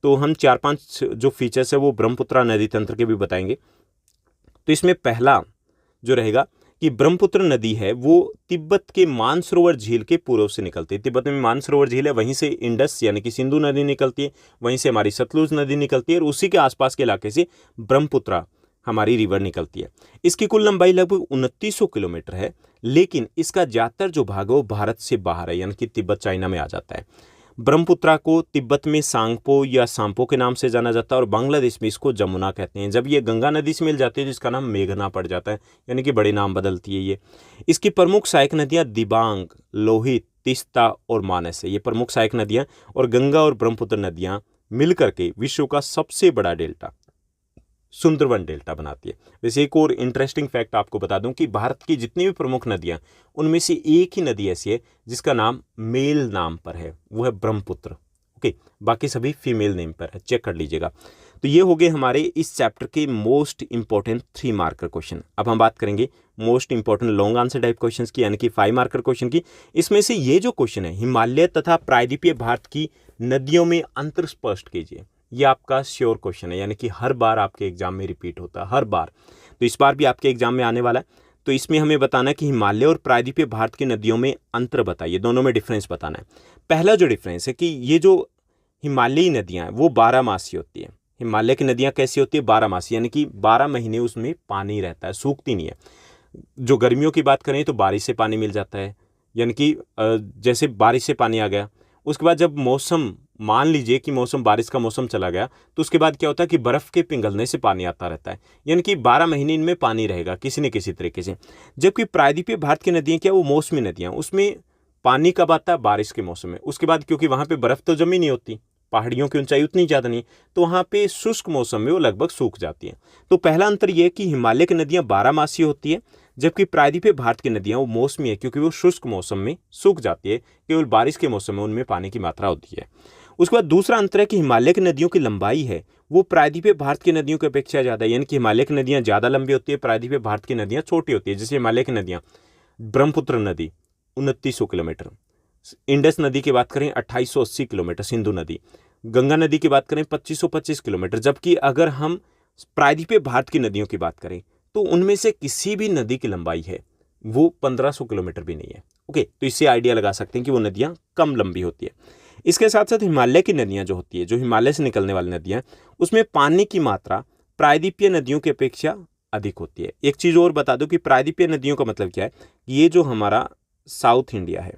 तो हम 4-5 जो फीचर्स है वो ब्रह्मपुत्रा नदी तंत्र के भी बताएंगे। तो इसमें पहला जो रहेगा कि ब्रह्मपुत्र नदी है वो तिब्बत के मानसरोवर झील के पूर्व से निकलती है। तिब्बत में मानसरोवर झील है, वहीं से इंडस यानी कि सिंधु नदी निकलती है, वहीं से हमारी सतलुज नदी निकलती है और उसी के आसपास के इलाके से ब्रह्मपुत्रा हमारी रिवर निकलती है। इसकी कुल लंबाई लगभग 2900 किलोमीटर है, लेकिन इसका ज़्यादातर जो भाग है वो भारत से बाहर है, यानी कि तिब्बत चाइना में आ जाता है। ब्रह्मपुत्रा को तिब्बत में सांगपो या सांपो के नाम से जाना जाता है और बांग्लादेश में इसको जमुना कहते हैं। जब ये गंगा नदी से मिल जाती है तो इसका नाम मेघना पड़ जाता है, यानी कि बड़े नाम बदलती है ये। इसकी प्रमुख सहायक नदियाँ दिबांग, लोहित, तिस्ता और मानस है, ये प्रमुख सहायक नदियाँ। और गंगा और ब्रह्मपुत्र नदियाँ मिलकर के विश्व का सबसे बड़ा डेल्टा सुंदरवन डेल्टा बनाती है। वैसे एक और इंटरेस्टिंग फैक्ट आपको बता दूं कि भारत की जितनी भी प्रमुख नदियां, उनमें से एक ही नदी ऐसी है जिसका नाम मेल नाम पर है, वो है ब्रह्मपुत्र। ओके, बाकी सभी फीमेल नेम पर है, चेक कर लीजिएगा। तो ये हो गए हमारे इस चैप्टर के मोस्ट इंपॉर्टेंट 3 मार्कर क्वेश्चन। अब हम बात करेंगे most important long answer type question की, यानी कि 5 मार्कर क्वेश्चन की। इसमें से ये जो क्वेश्चन है, हिमालय तथा प्रायद्वीपीय भारत की नदियों में अंतर स्पष्ट कीजिए, ये आपका श्योर क्वेश्चन है, यानी कि हर बार आपके एग्जाम में रिपीट होता है, हर बार। तो इस बार भी आपके एग्जाम में आने वाला है। तो इसमें हमें बताना है कि हिमालय और प्रायद्वीपीय भारत की नदियों में अंतर बताइए, दोनों में डिफरेंस बताना है। पहला जो डिफरेंस है कि ये जो हिमालयी नदियां हैं वो 12 मासी होती है। हिमालय की नदियां कैसी होती है, 12 मासी, यानी कि 12 महीने उसमें पानी रहता है, सूखती नहीं है। जो गर्मियों की बात करें तो बारिश से पानी मिल जाता है, यानी कि जैसे बारिश से पानी आ गया, उसके बाद जब मौसम, मान लीजिए कि मौसम बारिश का मौसम चला गया, तो उसके बाद क्या होता है कि बर्फ़ के पिघलने से पानी आता रहता है, यानी कि 12 महीने इनमें पानी रहेगा किसी न किसी तरीके से। जबकि प्रायद्वीपीय भारत की नदियाँ क्या, वो मौसमी नदियाँ, उसमें पानी कब आता है, बारिश के मौसम में। उसके बाद क्योंकि वहाँ पे बर्फ़ तो जमी नहीं होती, पहाड़ियों की ऊंचाई उतनी ज़्यादा नहीं, तो वहाँ पे शुष्क मौसम में वो लगभग सूख जाती हैं। तो पहला अंतर ये है कि हिमालय की नदियाँ 12 मासी होती है, जबकि प्रायद्वीपीय भारत की नदियाँ वो मौसमी है, क्योंकि वो शुष्क मौसम में सूख जाती है, केवल बारिश के मौसम में उनमें पानी की मात्रा होती है। उसके बाद दूसरा अंतर है कि हिमालय की नदियों की लंबाई है वो प्रायद्वीपीय भारत की नदियों की अपेक्षा ज़्यादा है, यानी कि हिमालय की नदियाँ ज़्यादा लंबी होती है, प्रायद्वीपीय भारत की नदियाँ छोटी होती है। जैसे हिमालय की नदियाँ ब्रह्मपुत्र नदी 2900 किलोमीटर, इंडस नदी की बात करें 2880 किलोमीटर, सिंधु नदी, गंगा नदी की बात करें 2525 किलोमीटर, जबकि अगर हम प्रायद्वीपीय भारत की नदियों की बात करें तो उनमें से किसी भी नदी की लंबाई है वो 1500 किलोमीटर भी नहीं है। ओके, तो इससे आइडिया लगा सकते हैं कि वो नदियाँ कम लंबी होती है। इसके साथ साथ हिमालय की नदियाँ जो होती है, जो हिमालय से निकलने वाली नदियाँ, उसमें पानी की मात्रा प्रायद्वीपीय नदियों की अपेक्षा अधिक होती है। एक चीज़ और बता दूं कि प्रायद्वीपीय नदियों का मतलब क्या है, ये जो हमारा साउथ इंडिया है,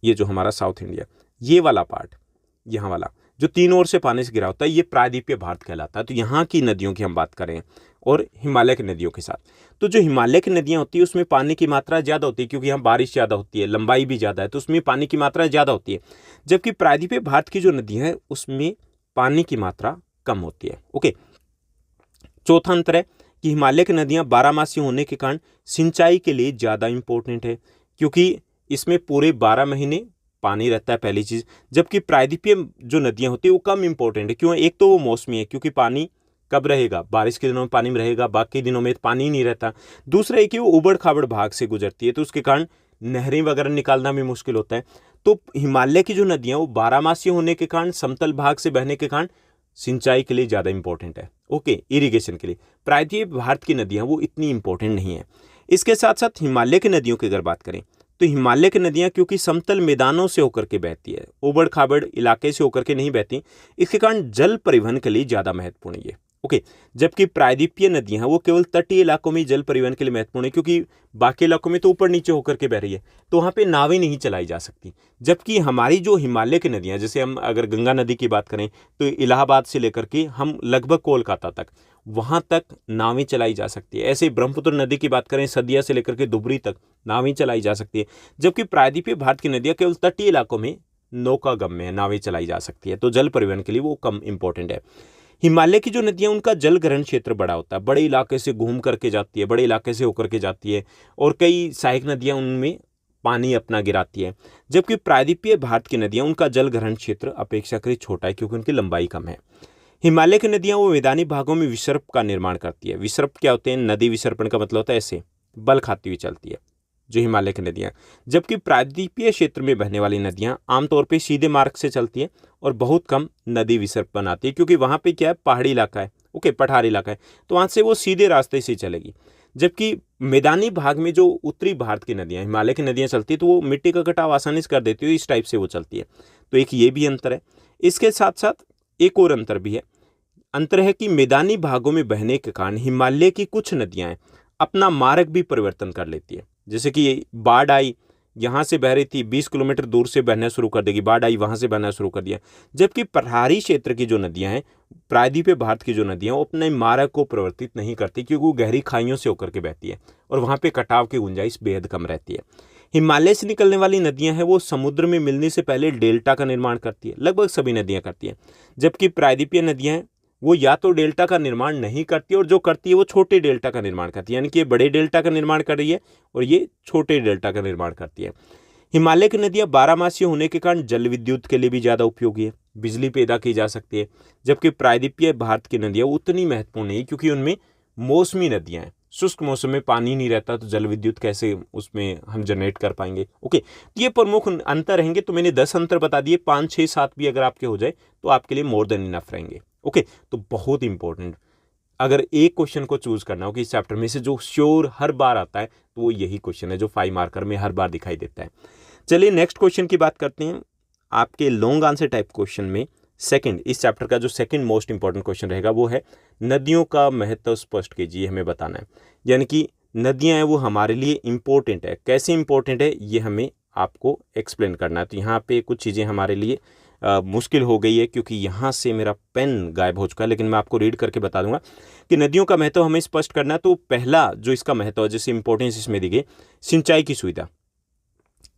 ये जो हमारा साउथ इंडिया, ये वाला पार्ट, यहाँ वाला जो तीनों ओर से पानी से घिरा होता है, ये प्रायद्वीपीय भारत कहलाता है। तो यहाँ की नदियों की हम बात करें और हिमालय की नदियों के साथ, तो जो हिमालय की नदियाँ होती है उसमें पानी की मात्रा ज़्यादा होती है, क्योंकि यहाँ बारिश ज़्यादा होती है, लंबाई भी ज़्यादा है, तो उसमें पानी की मात्रा ज़्यादा होती है। जबकि प्रायद्वीपीय भारत की जो नदियाँ हैं उसमें पानी की मात्रा कम होती है। ओके, चौथा अंतर है कि हिमालय की नदियाँ 12 मासी होने के कारण सिंचाई के लिए ज़्यादा इंपॉर्टेंट है, क्योंकि इसमें पूरे 12 महीने पानी रहता है, पहली चीज़। जबकि प्रायद्वीपीय जो नदियाँ होती है वो कम इंपॉर्टेंट है, क्यों? एक तो वो मौसमी है, क्योंकि पानी कब रहेगा, बारिश के दिनों में पानी में रहेगा, बाकी दिनों में पानी ही नहीं रहता। दूसरा है कि वो उबड़ खाबड़ भाग से गुजरती है, तो उसके कारण नहरें वगैरह निकालना भी मुश्किल होता है। तो हिमालय की जो नदियाँ वो 12 मासी होने के कारण, समतल भाग से बहने के कारण सिंचाई के लिए ज़्यादा इंपॉर्टेंट है। ओके, इरिगेशन के लिए। प्रायद्वीपीय भारत की नदियाँ वो इतनी इंपॉर्टेंट नहीं है। इसके साथ साथ हिमालय की नदियों की अगर बात करें तो हिमालय की नदियाँ क्योंकि समतल मैदानों से होकर के बहती है, उबड़ खाबड़ इलाके से होकर के नहीं बहती, इसके कारण जल परिवहन के लिए ज़्यादा महत्वपूर्ण है। ओके, जबकि प्रायद्वीपीय नदियाँ हैं वो केवल तटीय इलाकों में जल परिवहन के लिए महत्वपूर्ण है, क्योंकि बाकी इलाकों में तो ऊपर नीचे होकर के बह रही है, तो वहाँ पे नावें नहीं चलाई जा सकती। जबकि हमारी जो हिमालय की नदियाँ, जैसे हम अगर गंगा नदी की बात करें तो इलाहाबाद से लेकर के हम लगभग कोलकाता तक, वहाँ तक नावें चलाई जा सकती है। ऐसे ही ब्रह्मपुत्र नदी की बात करें, सदिया से लेकर के धुबरी तक नावें चलाई जा सकती है। जबकि प्रायद्वीपीय भारत की नदियाँ केवल तटीय इलाकों में नौकागम्य है, नावें चलाई जा सकती है, तो जल परिवहन के लिए वो कम इंपॉर्टेंट है। हिमालय की जो नदियाँ उनका जल ग्रहण क्षेत्र बड़ा होता है, बड़े इलाके से घूम करके जाती है, बड़े इलाके से होकर के जाती है, और कई सहायक नदियाँ उनमें पानी अपना गिराती है। जबकि प्रायद्वीपीय भारत की नदियाँ उनका जल ग्रहण क्षेत्र अपेक्षाकृत छोटा है, क्योंकि उनकी लंबाई कम है। हिमालय की नदियाँ वो मैदानी भागों में विसर्प का निर्माण करती है। विसर्प क्या होते हैं? नदी विसर्पण का मतलब होता है ऐसे बल खाती हुई चलती है जो हिमालय की नदियाँ। जबकि प्रायद्वीपीय क्षेत्र में बहने वाली नदियाँ आमतौर पे सीधे मार्ग से चलती है और बहुत कम नदी विसर्प बनाती है, क्योंकि वहाँ पे क्या है, पहाड़ी इलाका है, ओके, पठारी इलाका है, तो वहाँ से वो सीधे रास्ते से चलेगी। जबकि मैदानी भाग में जो उत्तरी भारत की नदियाँ, हिमालय की नदियाँ चलती है, तो वो मिट्टी का कटाव आसानी से कर देती है, इस टाइप से वो चलती है। तो एक ये भी अंतर है। इसके साथ साथ एक और अंतर भी है। अंतर है कि मैदानी भागों में बहने के कारण हिमालय की कुछ नदियाँ अपना मार्ग भी परिवर्तन कर लेती है। जैसे कि बाढ़ आई, यहाँ से बह रही थी, 20 किलोमीटर दूर से बहना शुरू कर देगी, बाढ़ आई, वहाँ से बहना शुरू कर दिया। जबकि पहाड़ी क्षेत्र की जो नदियाँ हैं, प्रायद्वीपीय भारत की जो नदियाँ, वो अपने मार्ग को परिवर्तित नहीं करती, क्योंकि वो गहरी खाइयों से होकर के बहती है और वहाँ पे कटाव की गुंजाइश बेहद कम रहती है। हिमालय से निकलने वाली नदियाँ हैं वो समुद्र में मिलने से पहले डेल्टा का निर्माण करती है, लगभग सभी नदियाँ करती हैं। जबकि प्रायद्वीपीय नदियाँ हैं वो या तो डेल्टा का निर्माण नहीं करती, और जो करती है वो छोटे डेल्टा का निर्माण करती है, यानी कि ये बड़े डेल्टा का निर्माण कर रही है और ये छोटे डेल्टा का निर्माण करती है। हिमालय की नदियाँ 12 मासी होने के कारण जल विद्युत के लिए भी ज़्यादा उपयोगी है, बिजली पैदा की जा सकती है। जबकि प्रायद्वीपीय भारत की नदियाँ उतनी महत्वपूर्ण नहीं, क्योंकि उनमें मौसमी नदियाँ हैं, शुष्क मौसम में पानी नहीं रहता, तो जल विद्युत कैसे उसमें हम जनरेट कर पाएंगे। ओके, तो ये प्रमुख अंतर रहेंगे। तो मैंने 10 अंतर बता दिए, 5, 6, 7 भी अगर आपके हो जाए तो आपके लिए मोर देन इनफ रहेंगे। ओके, तो बहुत इंपॉर्टेंट, अगर एक क्वेश्चन को चूज करना हो कि इस चैप्टर में से जो श्योर हर बार आता है, तो वो यही क्वेश्चन है जो 5 मार्कर में हर बार दिखाई देता है। चलिए नेक्स्ट क्वेश्चन की बात करते हैं। आपके लॉन्ग आंसर टाइप क्वेश्चन में सेकंड, इस चैप्टर का जो सेकंड मोस्ट इंपॉर्टेंट क्वेश्चन रहेगा वो है नदियों का महत्व स्पष्ट कीजिए, हमें बताना है। यानी कि नदियाँ हैं वो हमारे लिए इम्पोर्टेंट है, कैसे इंपॉर्टेंट है ये हमें आपको एक्सप्लेन करना है। तो यहाँ पे कुछ चीज़ें हमारे लिए मुश्किल हो गई है, क्योंकि यहाँ से मेरा पेन गायब हो चुका है, लेकिन मैं आपको रीड करके बता दूंगा कि नदियों का महत्व हमें स्पष्ट करना है। तो पहला जो इसका महत्व है, जैसे इंपॉर्टेंस इसमें दी गई, सिंचाई की सुविधा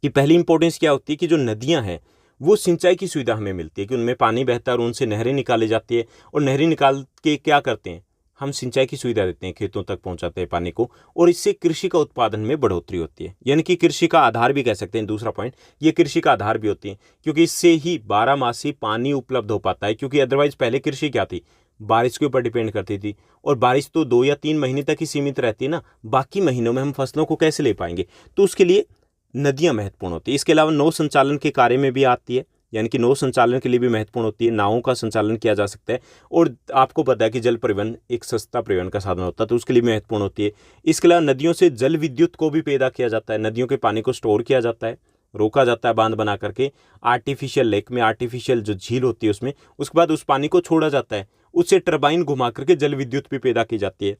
की पहली इंपॉर्टेंस क्या होती है कि जो नदियाँ हैं वो सिंचाई की सुविधा हमें मिलती है कि उनमें पानी बहता है और उनसे नहरें निकाली जाती है, और नहरें निकाल के क्या करते हैं, हम सिंचाई की सुविधा देते हैं, खेतों तक पहुंचाते हैं पानी को, और इससे कृषि का उत्पादन में बढ़ोतरी होती है, यानी कि कृषि का आधार भी कह सकते हैं। दूसरा पॉइंट, ये कृषि का आधार भी होती है क्योंकि इससे ही 12 मासी पानी उपलब्ध हो पाता है, क्योंकि अदरवाइज पहले कृषि क्या थी, बारिश के ऊपर डिपेंड करती थी, और बारिश तो 2 या 3 महीने तक ही सीमित रहती है ना, बाकी महीनों में हम फसलों को कैसे ले पाएंगे, तो उसके लिए नदियाँ महत्वपूर्ण होती है। इसके अलावा नौ संचालन के कार्य में भी आती है, यानी कि नौ संचालन के लिए भी महत्वपूर्ण होती है, नावों का संचालन किया जा सकता है, और आपको पता है कि जल परिवहन एक सस्ता परिवहन का साधन होता है, तो उसके लिए महत्वपूर्ण होती है। इसके अलावा नदियों से जल विद्युत को भी पैदा किया जाता है, नदियों के पानी को स्टोर किया जाता है, रोका जाता है बांध बना करके, आर्टिफिशियल लेक में, आर्टिफिशियल जो झील होती है उसमें, उसके बाद उस पानी को छोड़ा जाता है, उससे टरबाइन घुमा करके जल विद्युत भी पैदा की जाती है।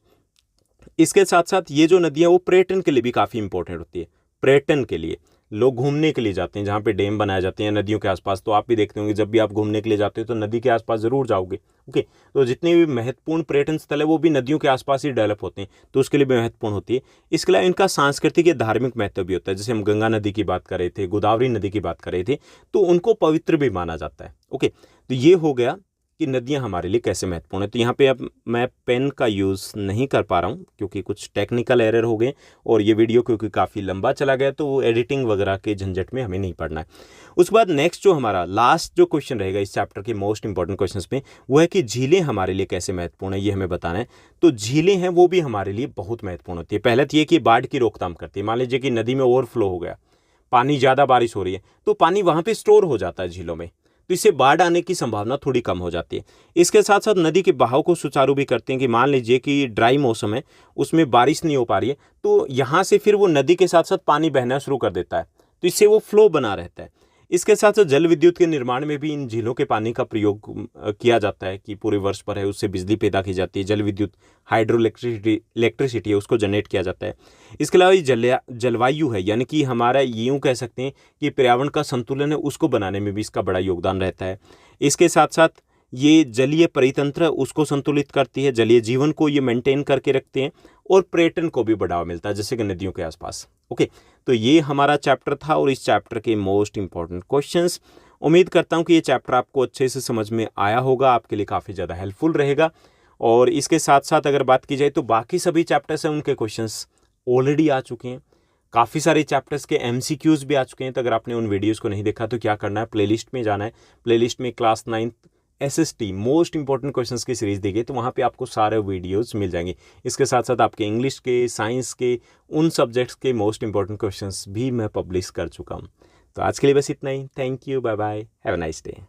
इसके साथ साथ ये जो नदियाँ वो पर्यटन के लिए भी काफ़ी इंपॉर्टेंट होती है। पर्यटन के लिए लोग घूमने के लिए जाते हैं, जहाँ पे डैम बनाए जाते हैं नदियों के आसपास, तो आप भी देखते होंगे जब भी आप घूमने के लिए जाते हो तो नदी के आसपास ज़रूर जाओगे। ओके, तो जितने भी महत्वपूर्ण पर्यटन स्थल है वो भी नदियों के आसपास ही डेवलप होते हैं, तो उसके लिए भी महत्वपूर्ण होती है। इसके अलावा इनका सांस्कृतिक या धार्मिक महत्व भी होता है, जैसे हम गंगा नदी की बात कर रहे थे, गोदावरी नदी की बात कर रहे थे, तो उनको पवित्र भी माना जाता है। ओके, तो ये हो गया कि नदियाँ हमारे लिए कैसे महत्वपूर्ण है। तो यहाँ पे अब मैं पेन का यूज़ नहीं कर पा रहा हूँ क्योंकि कुछ टेक्निकल एरर हो गए, और ये वीडियो क्योंकि काफ़ी लंबा चला गया तो वो एडिटिंग वगैरह के झंझट में हमें नहीं पढ़ना है। उसके बाद नेक्स्ट जो हमारा लास्ट जो क्वेश्चन रहेगा इस चैप्टर के मोस्ट इंपॉर्टेंट क्वेश्चन में, वो है कि झीलें हमारे लिए कैसे महत्वपूर्ण है, ये हमें बताना है। तो झीलें हैं वो भी हमारे लिए बहुत महत्वपूर्ण होती है। पहले तो ये कि बाढ़ की रोकथाम करती है। मान लीजिए कि नदी में ओवरफ्लो हो गया, पानी ज़्यादा बारिश हो रही है, तो पानी वहाँ पर स्टोर हो जाता है झीलों में, तो इससे बाढ़ आने की संभावना थोड़ी कम हो जाती है। इसके साथ साथ नदी के बहाव को सुचारू भी करते हैं कि मान लीजिए कि ड्राई मौसम है, उसमें बारिश नहीं हो पा रही है, तो यहाँ से फिर वो नदी के साथ साथ पानी बहना शुरू कर देता है, तो इससे वो फ्लो बना रहता है। इसके साथ साथ जल विद्युत के निर्माण में भी इन झीलों के पानी का प्रयोग किया जाता है कि पूरे वर्ष पर है उससे बिजली पैदा की जाती है, जल विद्युत हाइड्रो इलेक्ट्रिसिटी है उसको जनरेट किया जाता है। इसके अलावा ये जलवायु है, यानी कि हमारा यूँ कह सकते हैं कि पर्यावरण का संतुलन है उसको बनाने में भी इसका बड़ा योगदान रहता है। इसके साथ साथ ये जलीय परितंत्र उसको संतुलित करती है, जलीय जीवन को ये मेंटेन करके रखते हैं, और पर्यटन को भी बढ़ावा मिलता है जैसे कि नदियों के आसपास। ओके, तो ये हमारा चैप्टर था और इस चैप्टर के मोस्ट इंपॉर्टेंट क्वेश्चंस। उम्मीद करता हूँ कि ये चैप्टर आपको अच्छे से समझ में आया होगा, आपके लिए काफ़ी ज़्यादा हेल्पफुल रहेगा। और इसके साथ साथ अगर बात की जाए तो बाकी सभी चैप्टर्स हैं उनके क्वेश्चंस ऑलरेडी आ चुके हैं, काफ़ी सारे चैप्टर्स के MCQs भी आ चुके हैं। तो अगर आपने उन वीडियोज़ को नहीं देखा तो क्या करना है, प्लेलिस्ट में जाना है, प्लेलिस्ट में class 9 SST most important questions की सीरीज़ दी गई, तो वहाँ पे आपको सारे वीडियोस मिल जाएंगे। इसके साथ साथ आपके इंग्लिश के, साइंस के, उन सब्जेक्ट्स के मोस्ट इंपॉर्टेंट क्वेश्चंस भी मैं पब्लिश कर चुका हूँ। तो आज के लिए बस इतना ही। Thank you, bye bye, have a nice day.